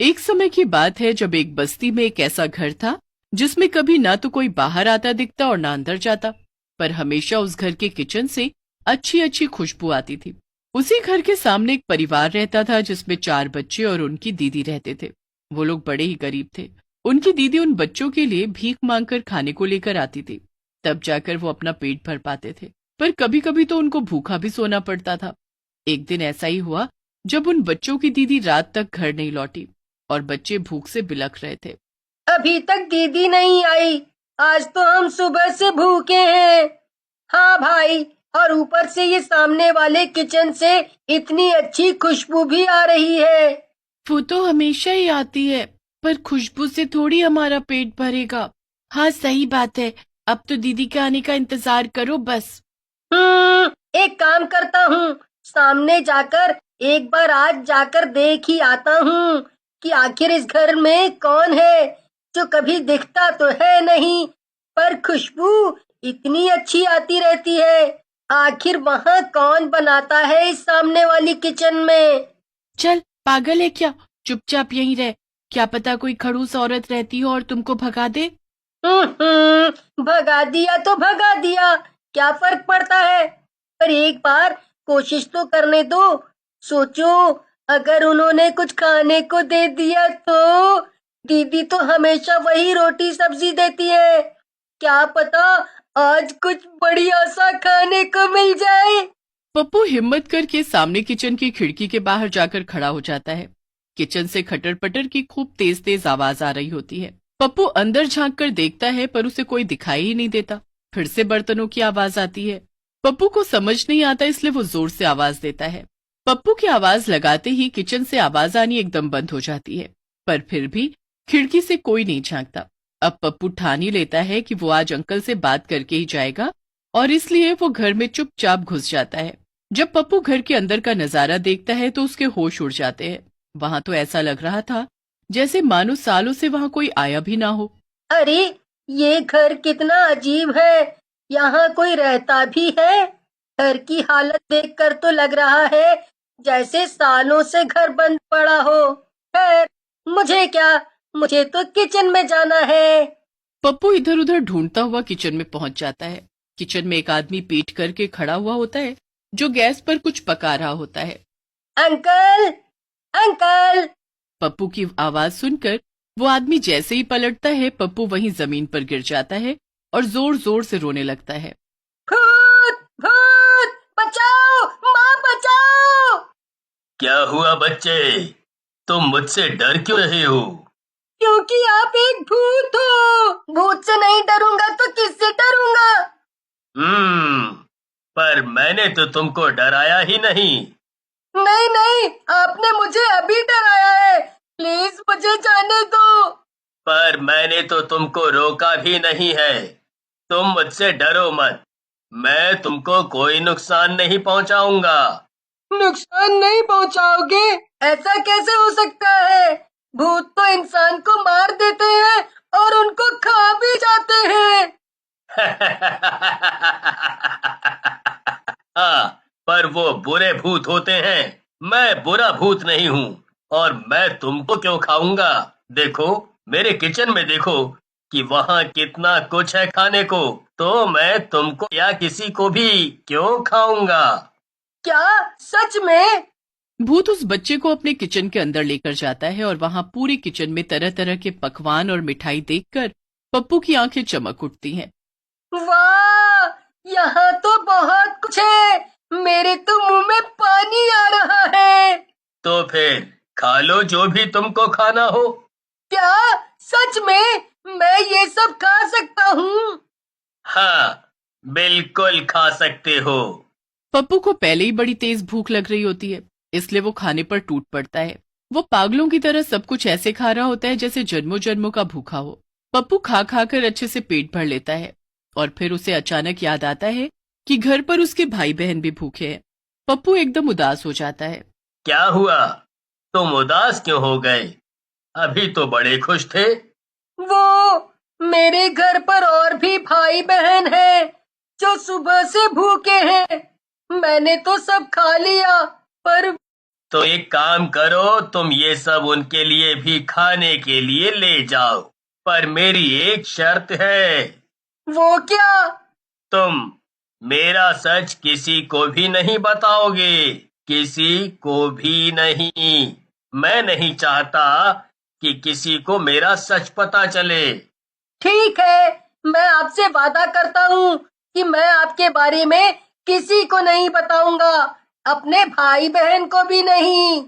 एक समय की बात है जब एक बस्ती में एक ऐसा घर था जिसमें कभी ना तो कोई बाहर आता दिखता और ना अंदर जाता, पर हमेशा उस घर के किचन से अच्छी अच्छी खुशबू आती थी। उसी घर के सामने एक परिवार रहता था जिसमें 4 बच्चे और उनकी दीदी रहते थे। वो लोग बड़े ही गरीब थे। उनकी दीदी उन बच्चों के लिए भीख मांगकर खाने को लेकर आती थी, तब जाकर वो अपना पेट भर पाते थे, पर कभी कभी तो उनको भूखा भी सोना पड़ता था। एक दिन ऐसा ही हुआ जब उन बच्चों की दीदी रात तक घर नहीं लौटी और बच्चे भूख से बिलख रहे थे। अभी तक दीदी नहीं आई, आज तो हम सुबह से भूखे हैं। हाँ भाई, और ऊपर से ये सामने वाले किचन से इतनी अच्छी खुशबू भी आ रही है। वो तो हमेशा ही आती है, पर खुशबू से थोड़ी हमारा पेट भरेगा। हाँ सही बात है, अब तो दीदी के आने का इंतजार करो बस। एक काम करता हूँ, सामने जाकर एक बार आज जाकर देख ही आता हूँ कि आखिर इस घर में कौन है जो कभी दिखता तो है नहीं, पर खुशबू इतनी अच्छी आती रहती है। आखिर वहाँ कौन बनाता है इस सामने वाली किचन में। चल पागल है क्या, चुपचाप यहीं रह। क्या पता कोई खड़ूस औरत रहती हो और तुमको भगा दे। भगा दिया तो भगा दिया, क्या फर्क पड़ता है। पर एक बार कोशिश तो करने दो। सोचो, अगर उन्होंने कुछ खाने को दे दिया तो दीदी तो हमेशा वही रोटी सब्जी देती है। क्या पता आज कुछ बढ़िया सा खाने को मिल जाए। पप्पू हिम्मत करके सामने किचन की खिड़की के बाहर जाकर खड़ा हो जाता है। किचन से खटर पटर की खूब तेज तेज आवाज आ रही होती है। पप्पू अंदर झांक कर देखता है पर उसे कोई दिखाई ही नहीं देता। फिर से बर्तनों की आवाज आती है। पप्पू को समझ नहीं आता, इसलिए वो जोर से आवाज देता है। पप्पू की आवाज लगाते ही किचन से आवाज आनी एकदम बंद हो जाती है, पर फिर भी खिड़की से कोई नहीं झांकता। अब पप्पू ठान ही लेता है कि वो आज अंकल से बात करके ही जाएगा और इसलिए वो घर में चुपचाप घुस जाता है। जब पप्पू घर के अंदर का नजारा देखता है तो उसके होश उड़ जाते हैं। वहां तो ऐसा लग रहा था जैसे मानो सालों से वहां कोई आया भी ना हो। अरे, ये घर कितना अजीब है, यहाँ कोई रहता भी है। घर की हालत देखकर तो लग रहा है जैसे सालों से घर बंद पड़ा हो। खैर, मुझे क्या, मुझे तो किचन में जाना है। पप्पू इधर उधर ढूंढता हुआ किचन में पहुंच जाता है। किचन में एक आदमी पीठ करके खड़ा हुआ होता है जो गैस पर कुछ पका रहा होता है। Uncle, uncle. पप्पू की आवाज सुनकर वो आदमी जैसे ही पलटता है, पप्पू वहीं जमीन पर गिर जाता है और जोर जोर से रोने लगता है। भूत, भूत, बचाओ, माँ बचाओ। क्या हुआ बच्चे, तुम मुझसे डर क्यों रहे हो? क्योंकि आप एक भूत हो। भूत से नहीं डरूंगा तो किससे डरूंगा। पर मैंने तो तुमको डराया ही नहीं। नहीं नहीं, आपने मुझे अभी डराया है। प्लीज मुझे जाने दो। पर मैंने तो तुमको रोका भी नहीं है। तुम मुझसे डरो मत, मैं तुमको कोई नुकसान नहीं पहुंचाऊंगा। नुकसान नहीं पहुंचाओगे? ऐसा कैसे हो सकता है? भूत तो इंसान को मार देते हैं और उनको खा भी जाते हैं। हाँ, पर वो बुरे भूत होते हैं। मैं बुरा भूत नहीं हूँ और मैं तुमको क्यों खाऊंगा। देखो, मेरे किचन में देखो कि वहाँ कितना कुछ है खाने को, तो मैं तुमको या किसी को भी क्यों खाऊंगा। क्या सच में? भूत उस बच्चे को अपने किचन के अंदर लेकर जाता है और वहां पूरे किचन में तरह तरह के पकवान और मिठाई देखकर पप्पू की आंखें चमक उठती हैं। वाह, यहाँ तो बहुत कुछ है। मेरे तो मुंह में पानी आ रहा है। तो फिर खा लो जो भी तुमको खाना हो। क्या सच में मैं ये सब खा सकता हूँ? हाँ, बिल्कुल खा सकते हो। पप्पू को पहले ही बड़ी तेज भूख लग रही होती है, इसलिए वो खाने पर टूट पड़ता है। वो पागलों की तरह सब कुछ ऐसे खा रहा होता है जैसे जन्मों जन्मों का भूखा हो। पप्पू खा खा कर अच्छे से पेट भर लेता है और फिर उसे अचानक याद आता है कि घर पर उसके भाई बहन भी भूखे हैं। पप्पू एकदम उदास हो जाता है। क्या हुआ, तुम उदास क्यों हो गए? अभी तो बड़े खुश थे। वो, मेरे घर पर और भी भाई बहन हैं जो सुबह से भूखे हैं। मैंने तो सब खा लिया, पर तो एक काम करो, तुम ये सब उनके लिए भी खाने के लिए ले जाओ, पर मेरी एक शर्त है। वो क्या? तुम मेरा सच किसी को भी नहीं बताओगे, किसी को भी नहीं। मैं नहीं चाहता कि किसी को मेरा सच पता चले। ठीक है, मैं आपसे वादा करता हूँ कि मैं आपके बारे में किसी को नहीं बताऊंगा, अपने भाई बहन को भी नहीं।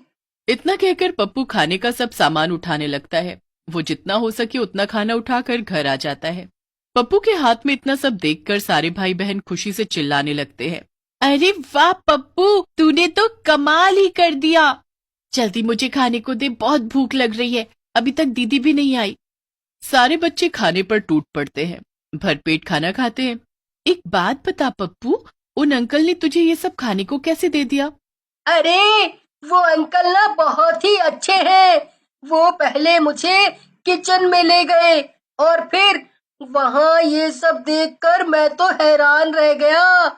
इतना कहकर पप्पू खाने का सब सामान उठाने लगता है। वो जितना हो सके उतना खाना उठाकर घर आ जाता है। पप्पू के हाथ में इतना सब देखकर सारे भाई बहन खुशी से चिल्लाने लगते हैं। अरे वाह पप्पू, तूने तो कमाल ही कर दिया। जल्दी मुझे खाने को दे, बहुत भूख लग रही है, अभी तक दीदी भी नहीं आई। सारे बच्चे खाने पर टूट पड़ते हैं, भरपेट खाना खाते हैं। एक बात बता पप्पू, उन अंकल ने तुझे ये सब खाने को कैसे दे दिया? अरे वो अंकल ना बहुत ही अच्छे हैं। वो पहले मुझे किचन में ले गए और फिर वहां ये सब देखकर मैं तो हैरान रह गया।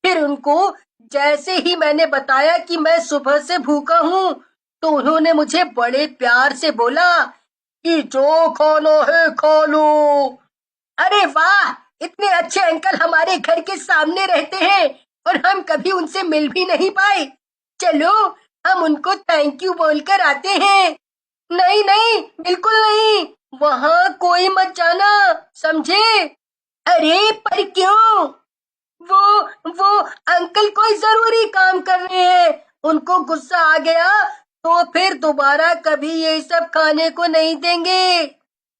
फिर उनको जैसे ही मैंने बताया कि मैं सुबह से भूखा हूँ, तो उन्होंने मुझे बड़े प्यार से बोला कि जो खाना है खा लो। अरे वाह, इतने अच्छे अंकल हमारे घर के सामने रहते हैं और हम कभी उनसे मिल भी नहीं पाए। चलो हम उनको थैंक यू बोलकर आते हैं। नहीं नहीं, बिल्कुल नहीं, वहाँ कोई मत जाना, समझे? अरे पर क्यों? वो अंकल कोई जरूरी काम कर रहे हैं, उनको गुस्सा आ गया तो फिर दोबारा कभी ये सब खाने को नहीं देंगे।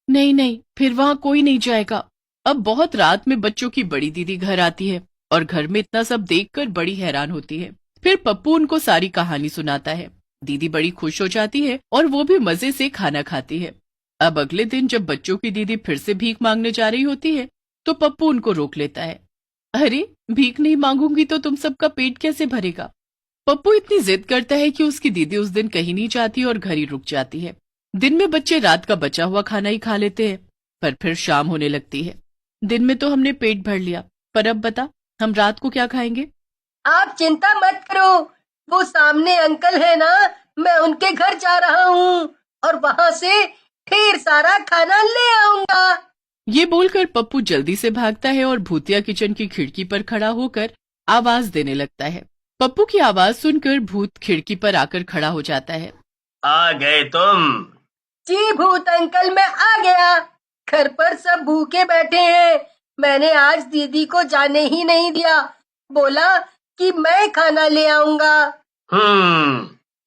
नहीं नहीं, फिर वहाँ कोई नहीं जाएगा। अब बहुत रात में बच्चों की बड़ी दीदी घर आती है और घर में इतना सब देखकर बड़ी हैरान होती है। फिर पप्पू उनको सारी कहानी सुनाता है। दीदी बड़ी खुश हो जाती है और वो भी मजे से खाना खाती है। अब अगले दिन जब बच्चों की दीदी फिर से भीख मांगने जा रही होती है, तो पप्पू उनको रोक लेता है। अरे भीख नहीं मांगूंगी तो तुम सबका पेट कैसे भरेगा? पप्पू इतनी जिद करता है कि उसकी दीदी उस दिन कहीं नहीं जाती और घर ही रुक जाती है। दिन में बच्चे रात का बचा हुआ खाना ही खा लेते हैं, पर फिर शाम होने लगती है। दिन में तो हमने पेट भर लिया, पर अब बता हम रात को क्या खाएंगे? आप चिंता मत करो, वो सामने अंकल है ना, मैं उनके घर जा रहा हूँ और वहाँ से ढेर सारा खाना ले आऊंगा। ये बोलकर पप्पू जल्दी से भागता है और भूतिया किचन की खिड़की पर खड़ा होकर आवाज देने लगता है। पप्पू की आवाज सुनकर भूत खिड़की पर आकर खड़ा हो जाता है। आ गए तुम? जी भूत अंकल, मैं आ गया। घर पर सब भूखे बैठे हैं, मैंने आज दीदी को जाने ही नहीं दिया, बोला कि मैं खाना ले आऊंगा।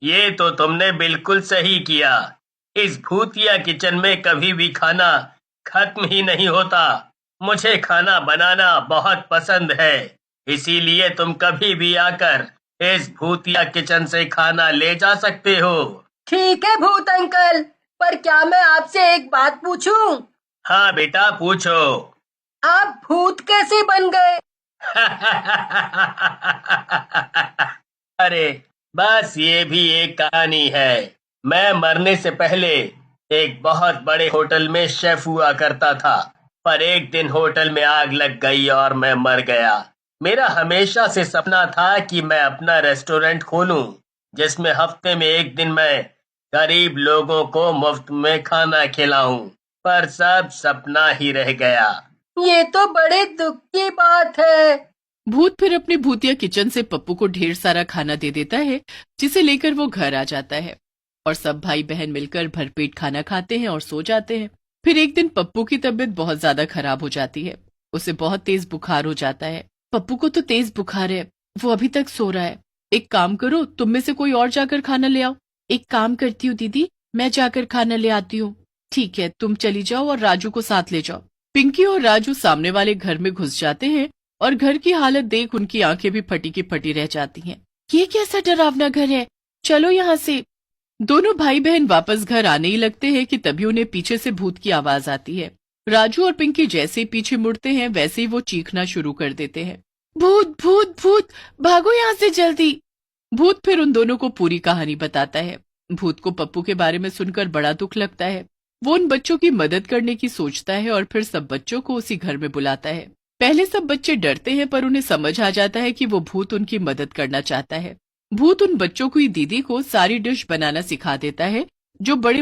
ये तो तुमने बिल्कुल सही किया। इस भूतिया किचन में कभी भी खाना खत्म ही नहीं होता। मुझे खाना बनाना बहुत पसंद है, इसीलिए तुम कभी भी आकर इस भूतिया किचन से खाना ले जा सकते हो। ठीक है भूत अंकल, पर क्या मैं आपसे एक बात पूछूं? हाँ बेटा, पूछो। आप भूत कैसे बन गए? अरे बस ये भी एक कहानी है। मैं मरने से पहले एक बहुत बड़े होटल में शेफ हुआ करता था, पर एक दिन होटल में आग लग गई और मैं मर गया। मेरा हमेशा से सपना था कि मैं अपना रेस्टोरेंट खोलूं, जिसमें हफ्ते में एक दिन मैं गरीब लोगों को मुफ्त में खाना खिलाऊं, पर सब सपना ही रह गया। ये तो बड़े दुख की बात है। भूत फिर अपने भूतिया किचन से पप्पू को ढेर सारा खाना दे देता है, जिसे लेकर वो घर आ जाता है और सब भाई बहन मिलकर भरपेट खाना खाते हैं और सो जाते हैं। फिर एक दिन पप्पू की तबीयत बहुत ज्यादा खराब हो जाती है, उसे बहुत तेज बुखार हो जाता है। पप्पू को तो तेज बुखार है, वो अभी तक सो रहा है। एक काम करो, तुम में से कोई और जाकर खाना ले आओ। एक काम करती हूँ दीदी, मैं जाकर खाना ले आती हूँ। ठीक है, तुम चली जाओ और राजू को साथ ले जाओ। पिंकी और राजू सामने वाले घर में घुस जाते हैं और घर की हालत देख उनकी आंखें भी फटी की फटी रह जाती हैं। ये कैसा डरावना घर है, चलो यहाँ से। दोनों भाई बहन वापस घर आने ही लगते हैं कि तभी उन्हें पीछे से भूत की आवाज आती है। राजू और पिंकी जैसे ही पीछे मुड़ते हैं वैसे ही वो चीखना शुरू कर देते हैं, भूत भूत भूत, भागो यहाँ से जल्दी। भूत फिर उन दोनों को पूरी कहानी बताता है। भूत को पप्पू के बारे में सुनकर बड़ा दुख लगता है। वो उन बच्चों की मदद करने की सोचता है और फिर सब बच्चों को उसी घर में बुलाता है। पहले सब बच्चे डरते हैं, पर उन्हें समझ आ जाता है कि वो भूत उनकी मदद करना चाहता है। भूत उन बच्चों की दीदी को सारी डिश बनाना सिखा देता है जो बड़े